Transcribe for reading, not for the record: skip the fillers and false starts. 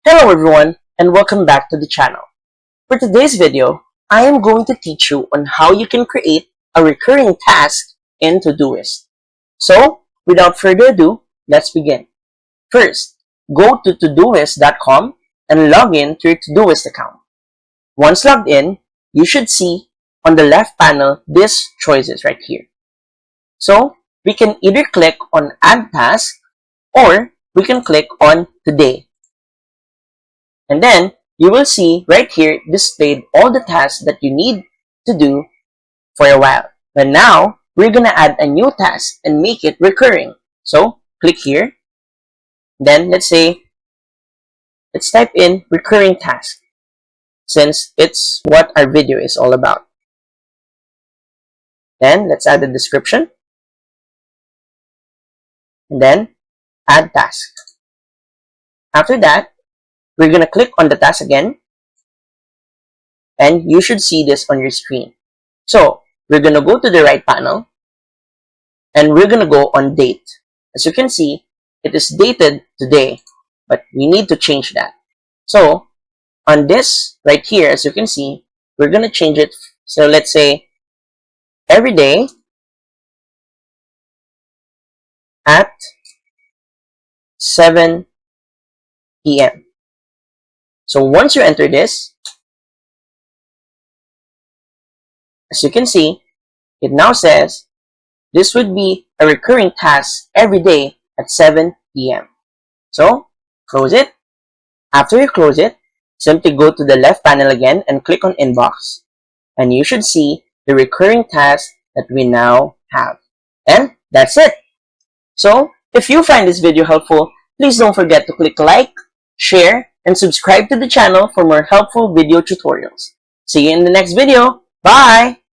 Hello everyone and welcome back to the channel. For today's video, I am going to teach you on how you can create a recurring task in Todoist. So, without further ado, let's begin. First, go to Todoist.com and log in to your Todoist account. Once logged in, you should see on the left panel these choices right here. So, we can either click on Add Task or we can click on Today. And then you will see right here displayed all the tasks that you need to do for a while. But now we're going to add a new task and make it recurring. So click here. Then let's type in recurring task since it's what our video is all about. Then let's add a description. And then add task. After that, we're going to click on the task again, and you should see this on your screen. So we're going to go to the right panel, and we're going to go on date. As you can see, it is dated today, but we need to change that. So on this right here, as you can see, we're going to change it. So let's say every day at 7 p.m. So once you enter this, as you can see, it now says this would be a recurring task every day at 7 p.m. So close it. After you close it, simply go to the left panel again and click on Inbox. And you should see the recurring task that we now have. And that's it. So if you find this video helpful, please don't forget to click like, share, and subscribe to the channel for more helpful video tutorials. See you in the next video. Bye!